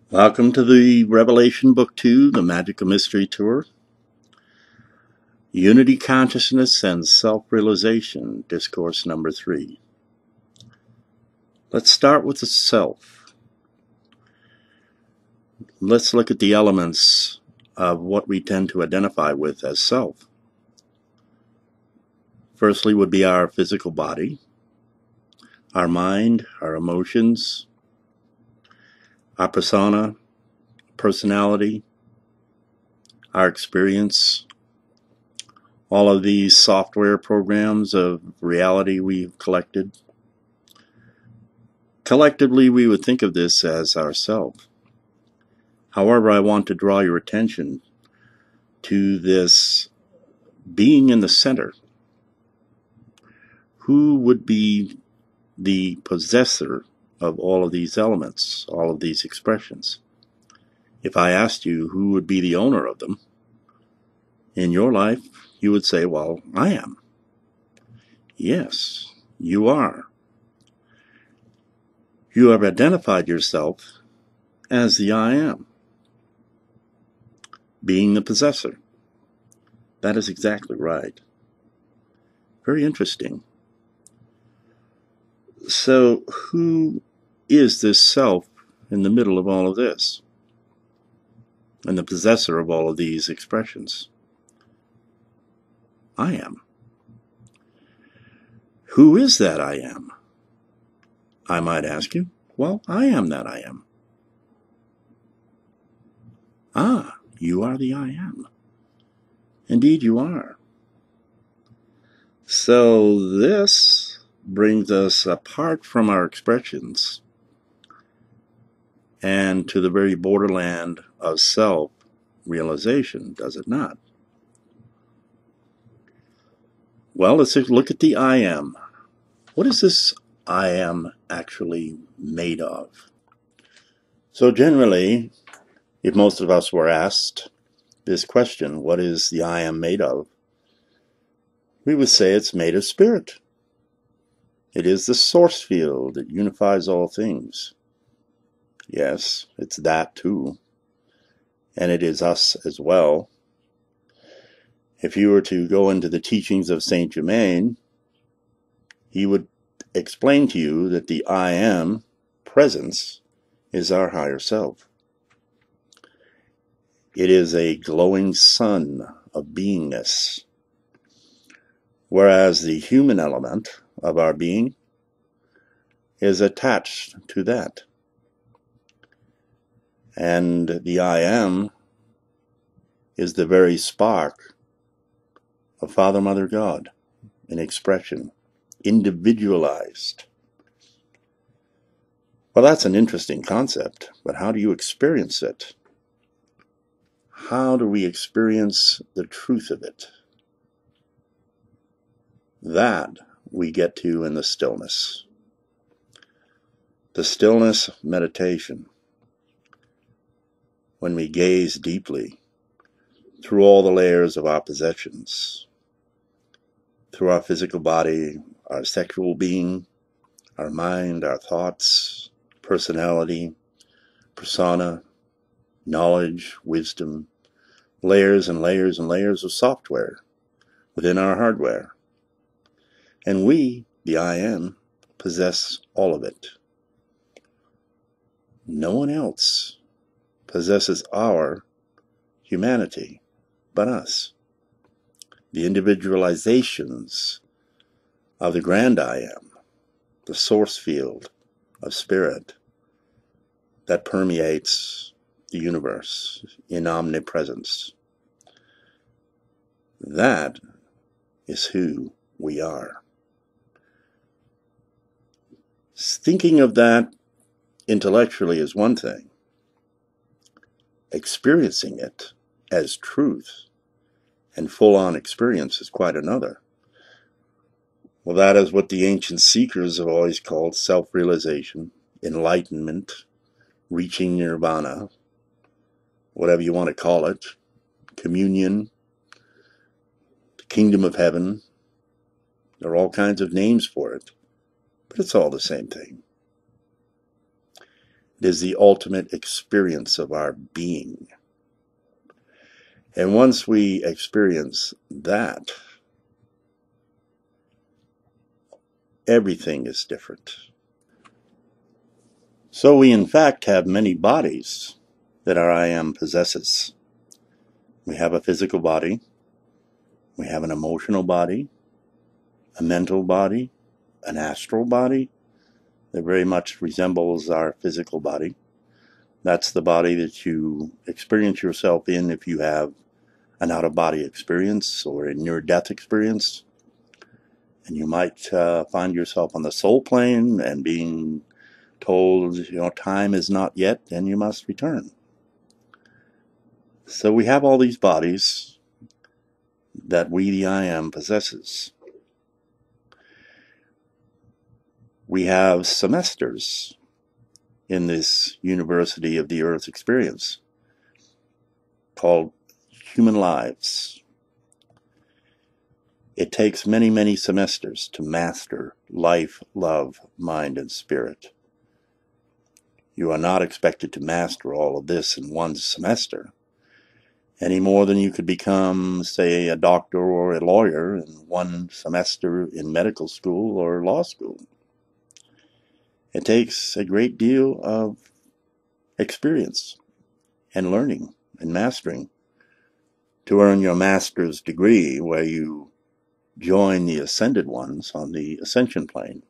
Welcome to the Revelation Book 2, the Magical Mystery Tour. Unity Consciousness and Self-Realization, Discourse number 3. Let's start with the self. Let's look at the elements of what we tend to identify with as self. Firstly would be our physical body, our mind, our emotions, our persona, personality, our experience, all of these software programs of reality we've collected. Collectively, we would think of this as ourself. However, I want to draw your attention to this being in the center. Who would be the possessor of all of these elements, all of these expressions? If I asked you who would be the owner of them in your life, you would say, well, I am. Yes, you are. You have identified yourself as the I am, being the possessor. That is exactly right. Very interesting. So, who is this self in the middle of all of this? And the possessor of all of these expressions? I am. Who is that I am? I might ask you. Well, I am that I am. Ah, you are the I am. Indeed, you are. So this brings us apart from our expressions and to the very borderland of self-realization, does it not? Well, let's look at the I am. What is this I am actually made of? So generally, if most of us were asked this question, what is the I am made of? We would say it's made of spirit. It is the source field that unifies all things. Yes, it's that too. And it is us as well. If you were to go into the teachings of Saint Germain, he would explain to you that the I am presence is our higher self. It is a glowing sun of beingness, whereas the human element of our being is attached to that. And the I am is the very spark of Father, Mother, God in expression, individualized. Well, that's an interesting concept, but how do you experience it? How do we experience the truth of it? That we get to in the stillness. The stillness meditation, when we gaze deeply through all the layers of our possessions, through our physical body, our sexual being, our mind, our thoughts, personality, persona, knowledge, wisdom, layers and layers and layers of software within our hardware. And we, the I am, possess all of it. No one else possesses our humanity but us. The individualizations of the grand I am, the source field of spirit that permeates the universe in omnipresence. That is who we are. Thinking of that intellectually is one thing. Experiencing it as truth and full-on experience is quite another. Well, that is what the ancient seekers have always called self-realization, enlightenment, reaching nirvana, whatever you want to call it, communion, the kingdom of heaven. There are all kinds of names for it, but it's all the same thing. It is the ultimate experience of our being. And once we experience that, everything is different. So we in fact have many bodies that our I am possesses. We have a physical body, we have an emotional body, a mental body, an astral body that very much resembles our physical body. That's the body that you experience yourself in if you have an out-of-body experience or a near-death experience. And you might find yourself on the soul plane and being told, time is not yet and you must return. So we have all these bodies that we, the I am, possesses. We have semesters in this University of the Earth experience called human lives. It takes many, many semesters to master life, love, mind, and spirit. You are not expected to master all of this in one semester, any more than you could become, say, a doctor or a lawyer in one semester in medical school or law school. It takes a great deal of experience and learning and mastering to earn your master's degree, where you join the ascended ones on the ascension plane,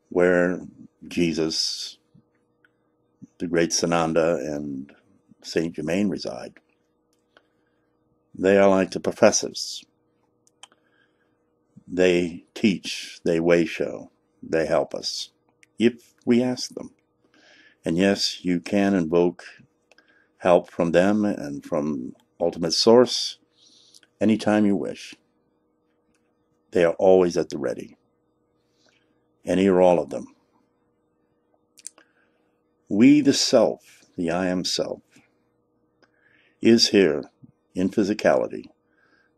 where Jesus, the great Sananda, and Saint Germain reside. They are like the professors. They teach, they way show, they help us, if we ask them. And yes, you can invoke help from them and from Ultimate Source anytime you wish. They are always at the ready. Any or all of them. We, the self, the I am self, is here in physicality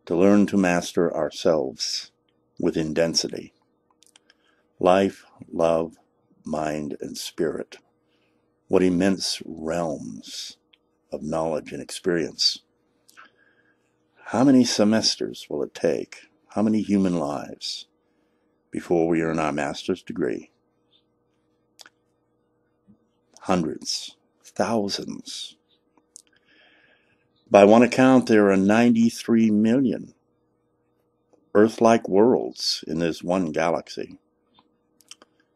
to learn to master ourselves within density. Life, love, mind, and spirit. What immense realms of knowledge and experience. How many semesters will it take? How many human lives before we earn our master's degree? Hundreds, thousands. By one account, there are 93 million Earth-like worlds in this one galaxy.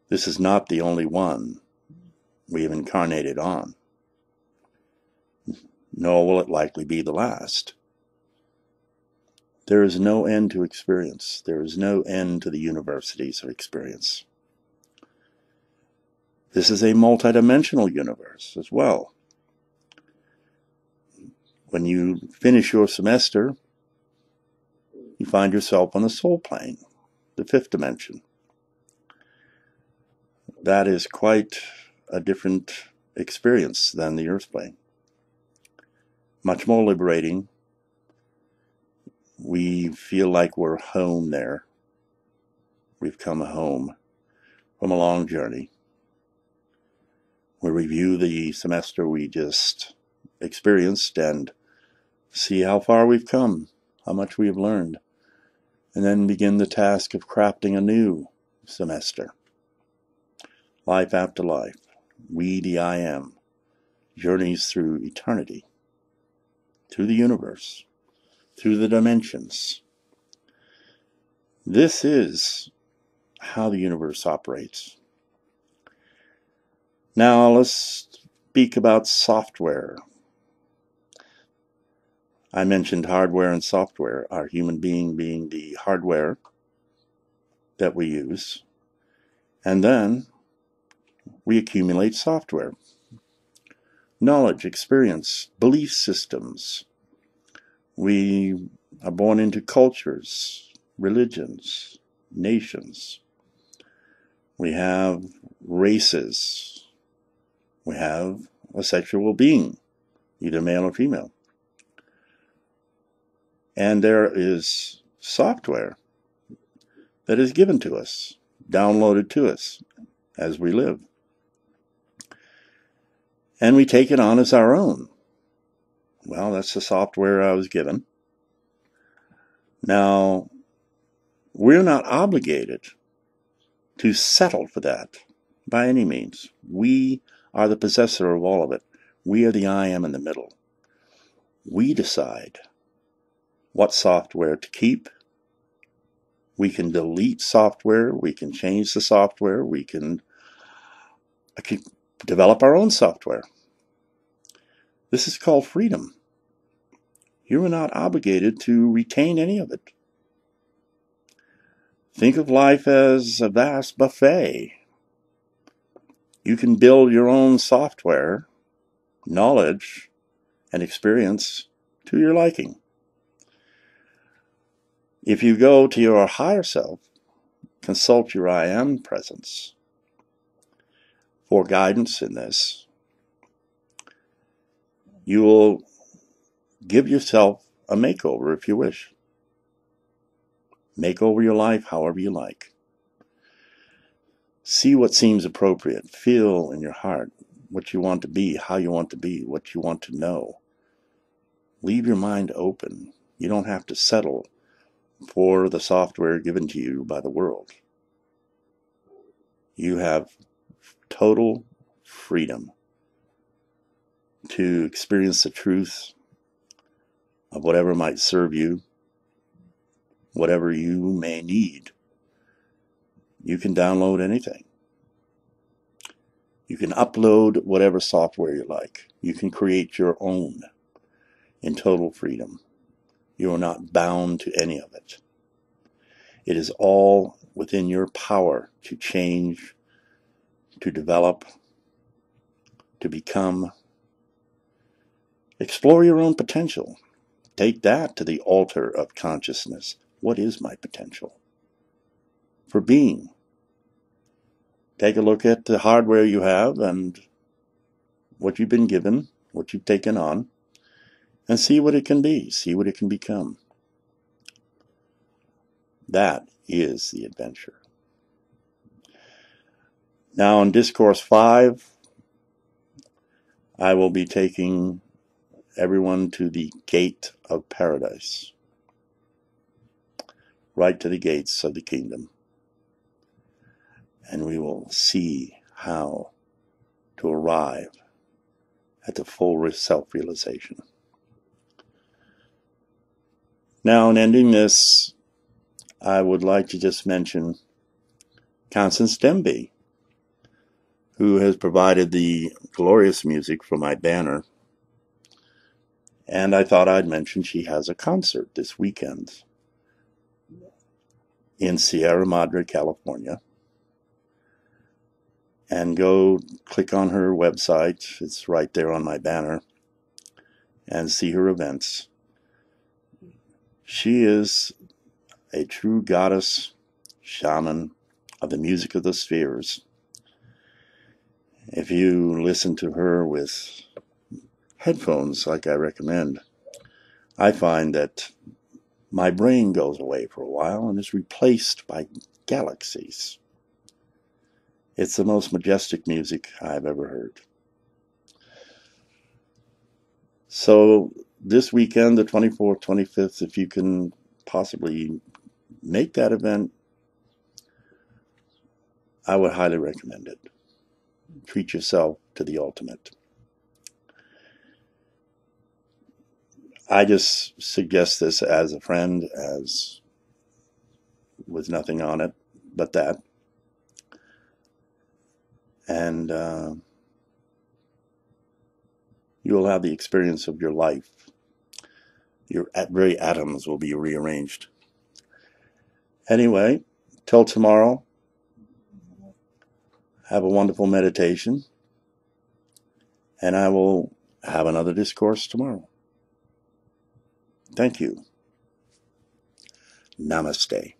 This is not the only one we have incarnated on, nor will it likely be the last. There is no end to experience. There is no end to the universities of experience. This is a multidimensional universe as well. When you finish your semester, you find yourself on the soul plane, the fifth dimension. That is quite a different experience than the earth plane. Much more liberating. We feel like we're home there. We've come home from a long journey. We review the semester we just experienced and see how far we've come, how much we have learned, and then begin the task of crafting a new semester. Life after life, we, the I am, journeys through eternity, through the universe, through the dimensions. This is how the universe operates. Now let's speak about software. I mentioned hardware and software, our human being being the hardware that we use, and then we accumulate software. Knowledge, experience, belief systems. We are born into cultures, religions, nations. We have races. We have a sexual being, either male or female. And there is software that is given to us, downloaded to us as we live. and we take it on as our own. Well, that's the software I was given. Now, we're not obligated to settle for that by any means. We are the possessor of all of it. We are the I am in the middle. We decide what software to keep. We can delete software. We can change the software. We can develop our own software. This is called freedom. You are not obligated to retain any of it. Think of life as a vast buffet. You can build your own software, knowledge, and experience to your liking. If you go to your higher self, consult your I am presence for guidance in this, you will give yourself a makeover if you wish. Make over your life however you like. See what seems appropriate. Feel in your heart what you want to be, how you want to be, what you want to know. Leave your mind open. You don't have to settle for the software given to you by the world. You have total freedom to experience the truth of whatever might serve you, whatever you may need. You can download anything. You can upload whatever software you like. You can create your own in total freedom. You are not bound to any of it. It is all within your power to change, to develop, to become. Explore your own potential. Take that to the altar of consciousness. What is my potential for being? Take a look at the hardware you have and what you've been given, what you've taken on, and see what it can be, see what it can become. That is the adventure. Now in Discourse 5, I will be taking everyone to the gate of paradise, right to the gates of the kingdom. And we will see how to arrive at the full self-realization. Now, in ending this, I would like to just mention Constance Demby, who has provided the glorious music for my banner. And I thought I'd mention she has a concert this weekend in Sierra Madre, California. And go click on her website. It's right there on my banner. And see her events. She is a true goddess, shaman of the music of the spheres. If you listen to her with headphones, like I recommend, I find that my brain goes away for a while and is replaced by galaxies. It's the most majestic music I've ever heard. So this weekend, the 24th, 25th, if you can possibly make that event, I would highly recommend it. Treat yourself to the ultimate. I just suggest this as a friend, as with nothing on it but that. And you will have the experience of your life. Your very atoms will be rearranged. Anyway, till tomorrow, have a wonderful meditation, and I will have another discourse tomorrow. Thank you. Namaste.